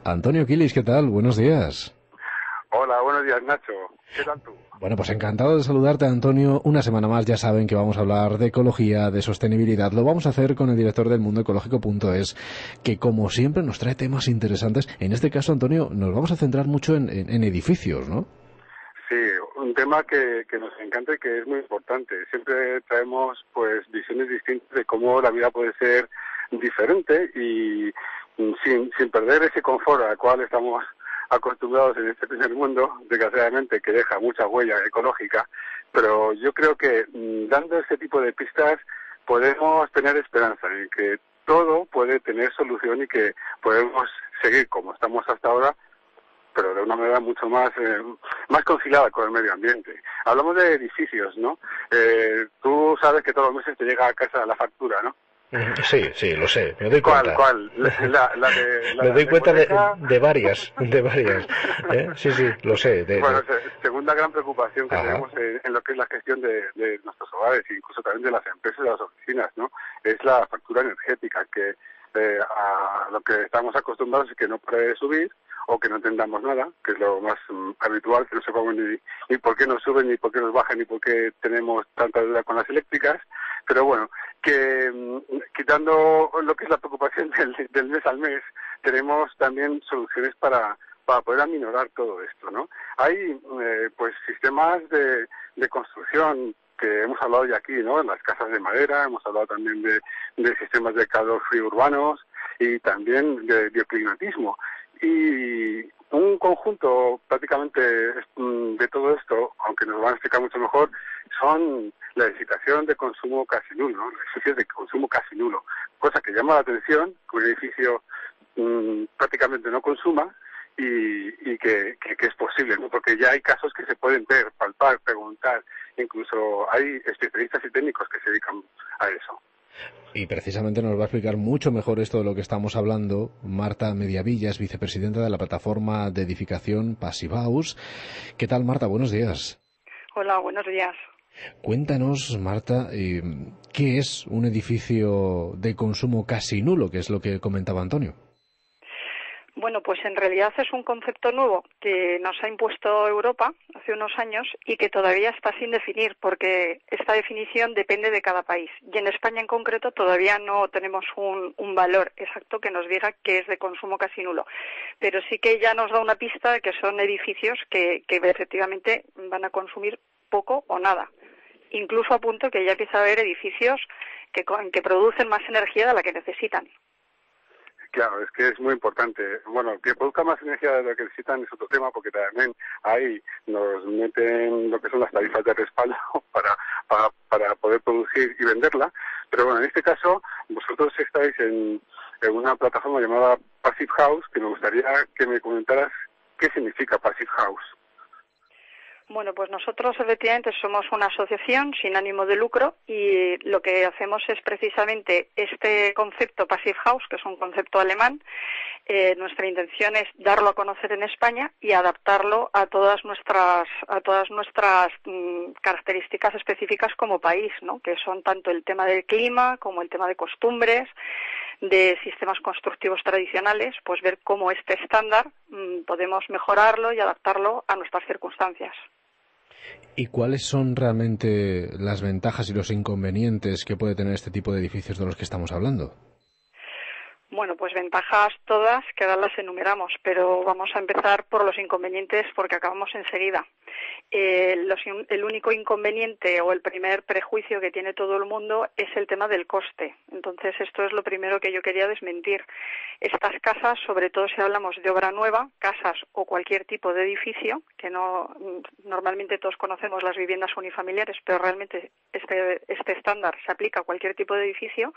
Antonio Quilis, ¿qué tal? Buenos días. Hola, buenos días, Nacho. ¿Qué tal tú? Bueno, pues encantado de saludarte, Antonio. Una semana más, ya saben que vamos a hablar de ecología, de sostenibilidad. Lo vamos a hacer con el director del mundoecológico.es, que como siempre nos trae temas interesantes. En este caso, Antonio, nos vamos a centrar mucho en edificios, ¿no? Sí, un tema que nos encanta y que es muy importante. Siempre traemos pues visiones distintas de cómo la vida puede ser diferente y sin perder ese confort al cual estamos acostumbrados en este primer mundo, desgraciadamente, que deja mucha huella ecológica. Pero yo creo que dando este tipo de pistas podemos tener esperanza en que todo puede tener solución y que podemos seguir como estamos hasta ahora, pero de una manera mucho más conciliada con el medio ambiente. Hablamos de edificios, ¿no? Tú sabes que todos los meses te llega a casa la factura, ¿no? Sí, sí, lo sé, me doy ¿Cuál? cuenta. ¿Cuál? La Me doy cuenta hipoteca. de varias, de varias. Sí, sí, lo sé. Bueno, segunda gran preocupación que Ajá. tenemos en lo que es la gestión de nuestros hogares e incluso también de las empresas y de las oficinas, ¿no? Es la factura energética, que a lo que estamos acostumbrados es que no puede subir o que no entendamos nada, que es lo más habitual, que no sepamos ni por qué nos suben, ni por qué nos bajan, ni por qué tenemos tanta deuda con las eléctricas. Pero bueno, que quitando lo que es la preocupación del mes al mes, tenemos también soluciones para poder aminorar todo esto, ¿no? Hay pues sistemas de construcción que hemos hablado ya aquí, ¿no? En las casas de madera, hemos hablado también de sistemas de calor frío urbanos y también de bioclimatismo. Y un conjunto prácticamente de todo esto, aunque nos lo van a explicar mucho mejor, son la edificación de consumo casi nulo, ¿no? Edificios de consumo casi nulo, cosa que llama la atención, que un edificio prácticamente no consuma y que es posible, ¿no? Porque ya hay casos que se pueden ver, palpar, preguntar, incluso hay especialistas y técnicos que se dedican a eso. Y precisamente nos va a explicar mucho mejor esto de lo que estamos hablando Marta Mediavillas, vicepresidenta de la plataforma de edificación Passive House. ¿Qué tal, Marta? Buenos días. Hola, buenos días. Cuéntanos, Marta, ¿qué es un edificio de consumo casi nulo, que es lo que comentaba Antonio? Bueno, pues en realidad es un concepto nuevo que nos ha impuesto Europa hace unos años y que todavía está sin definir porque esta definición depende de cada país. Y en España en concreto todavía no tenemos un valor exacto que nos diga que es de consumo casi nulo. Pero sí que ya nos da una pista de que son edificios que efectivamente van a consumir poco o nada. Incluso a punto que ya empieza a haber edificios que producen más energía de la que necesitan. Claro, es que es muy importante. Bueno, que produzca más energía de lo que necesitan es otro tema, porque también ahí nos meten lo que son las tarifas de respaldo para poder producir y venderla. Pero bueno, en este caso, vosotros estáis en una plataforma llamada Passive House, que me gustaría que me comentaras qué significa Passive House. Bueno, pues nosotros efectivamente somos una asociación sin ánimo de lucro y lo que hacemos es precisamente este concepto Passive House, que es un concepto alemán. Nuestra intención es darlo a conocer en España y adaptarlo a todas nuestras características específicas como país, ¿no? Que son tanto el tema del clima como el tema de costumbres, de sistemas constructivos tradicionales, pues ver cómo este estándar podemos mejorarlo y adaptarlo a nuestras circunstancias. ¿Y cuáles son realmente las ventajas y los inconvenientes que puede tener este tipo de edificios de los que estamos hablando? Bueno, pues ventajas todas, que ahora las enumeramos, pero vamos a empezar por los inconvenientes porque acabamos enseguida. El único inconveniente o el primer prejuicio que tiene todo el mundo es el tema del coste. Entonces, esto es lo primero que yo quería desmentir. Estas casas, sobre todo si hablamos de obra nueva, casas o cualquier tipo de edificio, que no normalmente todos conocemos las viviendas unifamiliares, pero realmente este estándar se aplica a cualquier tipo de edificio,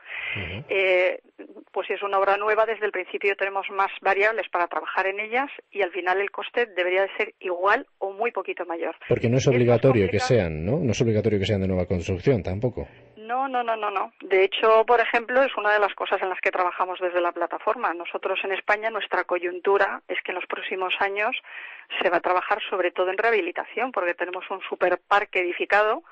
pues si es una obra nueva, desde el principio tenemos más variables para trabajar en ellas y al final el coste debería de ser igual o muy poquito mayor. Porque no es obligatorio que sean, ¿no? No es obligatorio que sean de nueva construcción, tampoco. No. De hecho, por ejemplo, es una de las cosas en las que trabajamos desde la plataforma. Nosotros en España, nuestra coyuntura es que en los próximos años se va a trabajar sobre todo en rehabilitación, porque tenemos un superparque edificado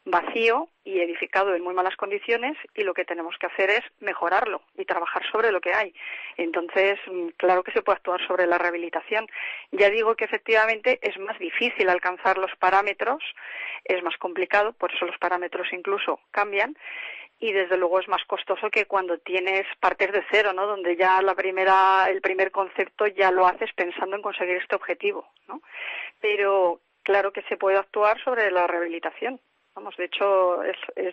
vacío y edificado en muy malas condiciones, y lo que tenemos que hacer es mejorarlo y trabajar sobre lo que hay. Entonces, claro que se puede actuar sobre la rehabilitación. Ya digo que efectivamente es más difícil alcanzar los parámetros, es más complicado, por eso los parámetros incluso cambian, y desde luego es más costoso que cuando tienes partes de cero, ¿no? Donde ya el primer concepto ya lo haces pensando en conseguir este objetivo, ¿no? Pero claro que se puede actuar sobre la rehabilitación. Vamos, de hecho,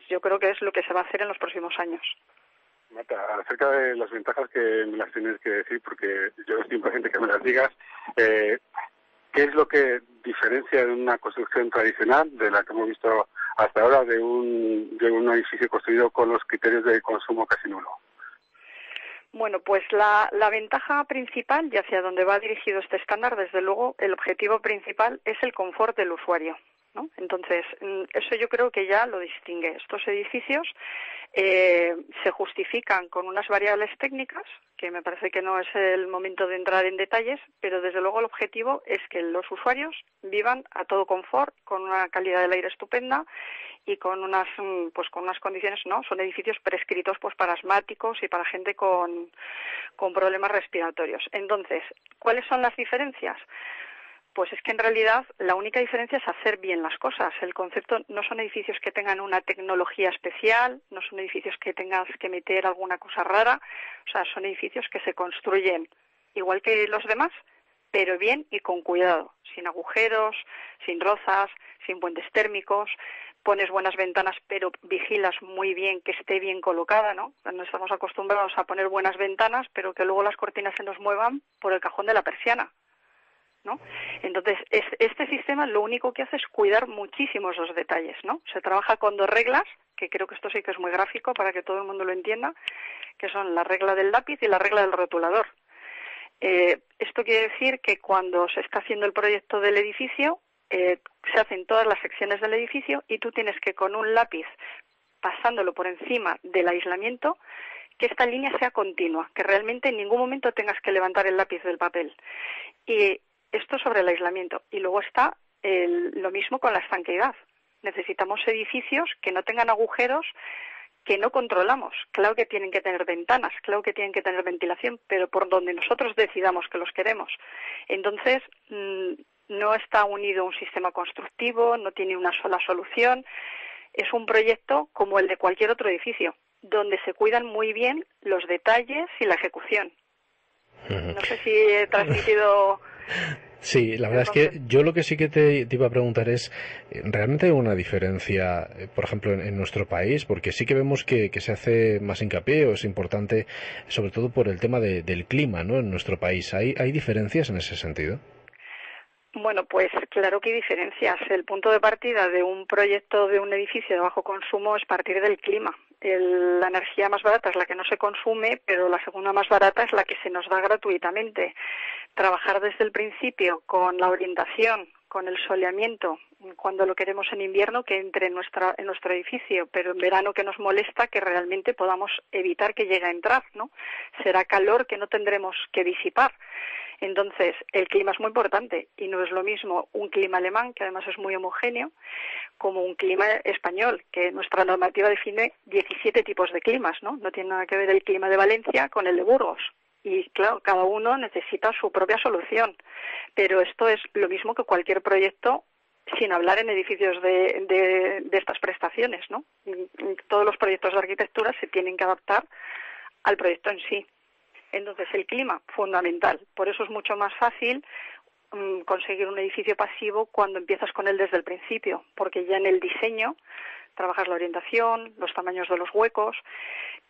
yo creo que es lo que se va a hacer en los próximos años. Marta, acerca de las ventajas, que me las tienes que decir, porque yo estoy impaciente que me las digas, ¿qué es lo que diferencia de una construcción tradicional, de la que hemos visto hasta ahora, de un edificio construido con los criterios de consumo casi nulo? Bueno, pues la ventaja principal, y hacia donde va dirigido este estándar, desde luego, el objetivo principal es el confort del usuario, ¿no? Entonces, eso yo creo que ya lo distingue. Estos edificios se justifican con unas variables técnicas, que me parece que no es el momento de entrar en detalles, pero desde luego el objetivo es que los usuarios vivan a todo confort, con una calidad del aire estupenda y con unas condiciones, ¿no? Son edificios prescritos pues para asmáticos y para gente con problemas respiratorios. Entonces, ¿cuáles son las diferencias? Pues es que en realidad la única diferencia es hacer bien las cosas. El concepto no son edificios que tengan una tecnología especial, no son edificios que tengas que meter alguna cosa rara, o sea, son edificios que se construyen igual que los demás, pero bien y con cuidado, sin agujeros, sin rozas, sin puentes térmicos. Pones buenas ventanas, pero vigilas muy bien que esté bien colocada, ¿no? No estamos acostumbrados a poner buenas ventanas, pero que luego las cortinas se nos muevan por el cajón de la persiana, ¿no? Entonces, este sistema lo único que hace es cuidar muchísimo esos detalles, ¿no? Se trabaja con dos reglas, que creo que esto sí que es muy gráfico para que todo el mundo lo entienda, que son la regla del lápiz y la regla del rotulador. Esto quiere decir que cuando se está haciendo el proyecto del edificio, se hacen todas las secciones del edificio y tú tienes que, con un lápiz, pasándolo por encima del aislamiento, que esta línea sea continua, que realmente en ningún momento tengas que levantar el lápiz del papel. Y esto sobre el aislamiento. Y luego está lo mismo con la estanqueidad. Necesitamos edificios que no tengan agujeros que no controlamos. Claro que tienen que tener ventanas, claro que tienen que tener ventilación, pero por donde nosotros decidamos que los queremos. Entonces, no está unido a un sistema constructivo, no tiene una sola solución. Es un proyecto como el de cualquier otro edificio, donde se cuidan muy bien los detalles y la ejecución. No sé si he transmitido... Sí, la verdad es que yo lo que sí que te iba a preguntar es, ¿realmente hay una diferencia, por ejemplo, en nuestro país? Porque sí que vemos que se hace más hincapié, o es importante, sobre todo por el tema del clima, ¿no? En nuestro país. ¿Hay diferencias en ese sentido? Bueno, pues claro que hay diferencias. El punto de partida de un proyecto de un edificio de bajo consumo es partir del clima. La energía más barata es la que no se consume, pero la segunda más barata es la que se nos da gratuitamente. Trabajar desde el principio con la orientación, con el soleamiento, cuando lo queremos en invierno que entre en nuestro edificio, pero en verano que nos molesta que realmente podamos evitar que llegue a entrar, ¿no? Será calor que no tendremos que disipar. Entonces, el clima es muy importante y no es lo mismo un clima alemán, que además es muy homogéneo, como un clima español, que nuestra normativa define 17 tipos de climas, ¿no? No tiene nada que ver el clima de Valencia con el de Burgos. Y claro, cada uno necesita su propia solución. Pero esto es lo mismo que cualquier proyecto, sin hablar en edificios de estas prestaciones, ¿no? Todos los proyectos de arquitectura se tienen que adaptar al proyecto en sí. Entonces, el clima, fundamental. Por eso es mucho más fácil conseguir un edificio pasivo cuando empiezas con él desde el principio, porque ya en el diseño trabajas la orientación, los tamaños de los huecos,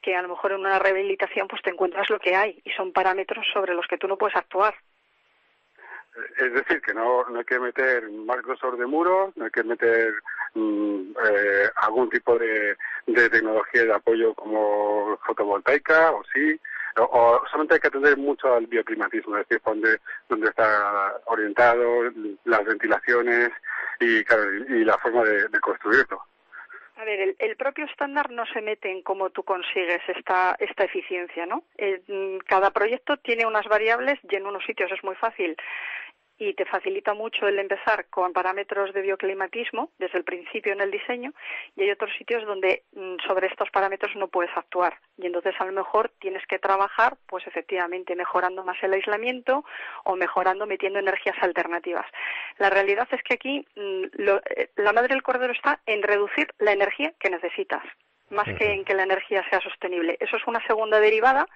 que a lo mejor en una rehabilitación pues te encuentras lo que hay y son parámetros sobre los que tú no puedes actuar. Es decir, que no hay que meter más grosor de muros, no hay que meter algún tipo de tecnología de apoyo como fotovoltaica, o sí, o solamente hay que atender mucho al bioclimatismo, es decir, donde está orientado, las ventilaciones y, claro, y la forma de construirlo. A ver, el propio estándar no se mete en cómo tú consigues esta eficiencia, ¿no? Cada proyecto tiene unas variables y en unos sitios es muy fácil y te facilita mucho el empezar con parámetros de bioclimatismo desde el principio en el diseño, y hay otros sitios donde sobre estos parámetros no puedes actuar, y entonces a lo mejor tienes que trabajar pues efectivamente mejorando más el aislamiento o metiendo energías alternativas. La realidad es que aquí la madre del cordero está en reducir la energía que necesitas, más que en que la energía sea sostenible. Eso es una segunda derivada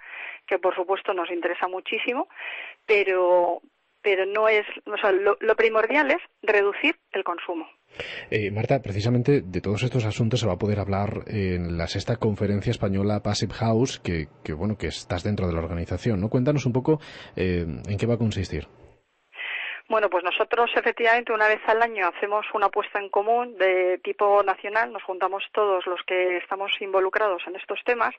que por supuesto nos interesa muchísimo, pero no es, o sea, lo primordial es reducir el consumo. Marta, precisamente de todos estos asuntos se va a poder hablar en la sexta conferencia española Passive House, que estás dentro de la organización, ¿no? Cuéntanos un poco en qué va a consistir. Bueno, pues nosotros efectivamente una vez al año hacemos una puesta en común de tipo nacional, nos juntamos todos los que estamos involucrados en estos temas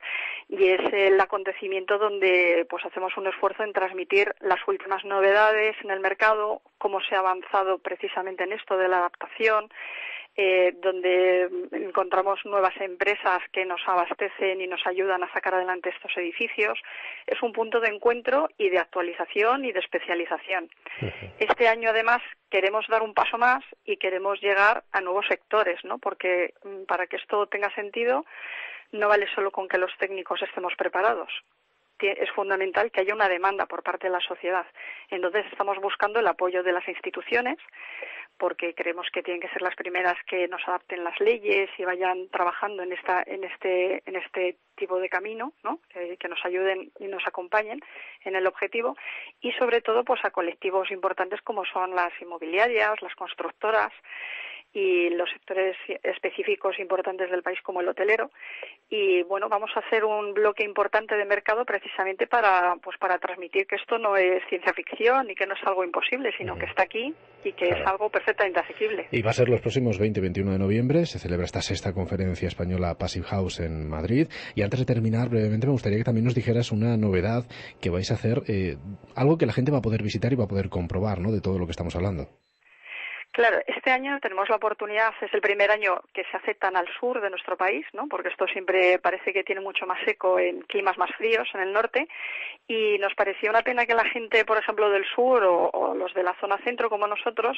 y es el acontecimiento donde pues hacemos un esfuerzo en transmitir las últimas novedades en el mercado, cómo se ha avanzado precisamente en esto de la adaptación, donde encontramos nuevas empresas que nos abastecen y nos ayudan a sacar adelante estos edificios. Es un punto de encuentro y de actualización y de especialización. Este año, además, queremos dar un paso más y queremos llegar a nuevos sectores, ¿no? Porque para que esto tenga sentido, no vale solo con que los técnicos estemos preparados. Es fundamental que haya una demanda por parte de la sociedad. Entonces estamos buscando el apoyo de las instituciones porque creemos que tienen que ser las primeras que nos adapten las leyes y vayan trabajando en este tipo de camino, ¿no? Que nos ayuden y nos acompañen en el objetivo, y sobre todo pues a colectivos importantes como son las inmobiliarias, las constructoras y los sectores específicos importantes del país como el hotelero. Y bueno, vamos a hacer un bloque importante de mercado precisamente para transmitir que esto no es ciencia ficción y que no es algo imposible, sino que está aquí y que es algo perfectamente asequible. Y va a ser los próximos 20 y 21 de noviembre, se celebra esta sexta conferencia española Passive House en Madrid. Y antes de terminar, brevemente, me gustaría que también nos dijeras una novedad que vais a hacer, algo que la gente va a poder visitar y va a poder comprobar, ¿no?, de todo lo que estamos hablando. Claro, este año tenemos la oportunidad, es el primer año que se hace tan al sur de nuestro país, ¿no? Porque esto siempre parece que tiene mucho más eco en climas más fríos en el norte, y nos parecía una pena que la gente, por ejemplo, del sur o los de la zona centro como nosotros,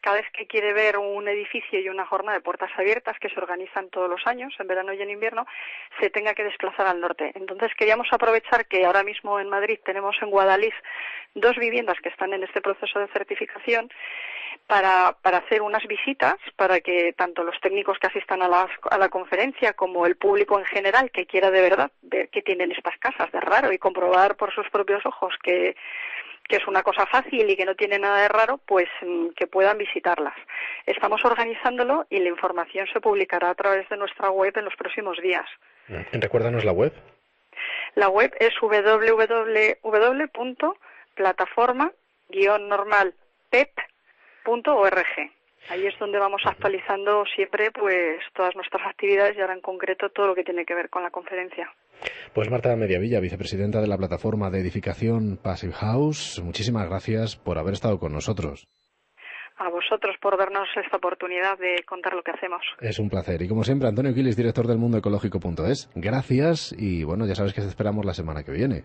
cada vez que quiere ver un edificio y una jornada de puertas abiertas que se organizan todos los años, en verano y en invierno, se tenga que desplazar al norte. Entonces queríamos aprovechar que ahora mismo en Madrid tenemos en Guadalix 2 viviendas que están en este proceso de certificación, para hacer unas visitas, para que tanto los técnicos que asistan a la conferencia como el público en general que quiera de verdad ver qué tienen estas casas de raro y comprobar por sus propios ojos que es una cosa fácil y que no tiene nada de raro, pues que puedan visitarlas. Estamos organizándolo y la información se publicará a través de nuestra web en los próximos días. Recuérdanos la web. La web es www.plataforma-normalpep.org. Ahí es donde vamos actualizando siempre pues todas nuestras actividades y ahora en concreto todo lo que tiene que ver con la conferencia. Pues Marta Mediavilla, vicepresidenta de la plataforma de edificación Passive House, muchísimas gracias por haber estado con nosotros. A vosotros por darnos esta oportunidad de contar lo que hacemos. Es un placer. Y como siempre, Antonio Quilis, director del mundoecológico.es. Gracias y bueno, ya sabes que te esperamos la semana que viene.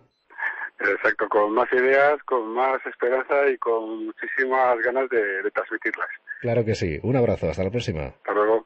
Exacto, con más ideas, con más esperanza y con muchísimas ganas de transmitirlas. Claro que sí. Un abrazo. Hasta la próxima. Hasta luego.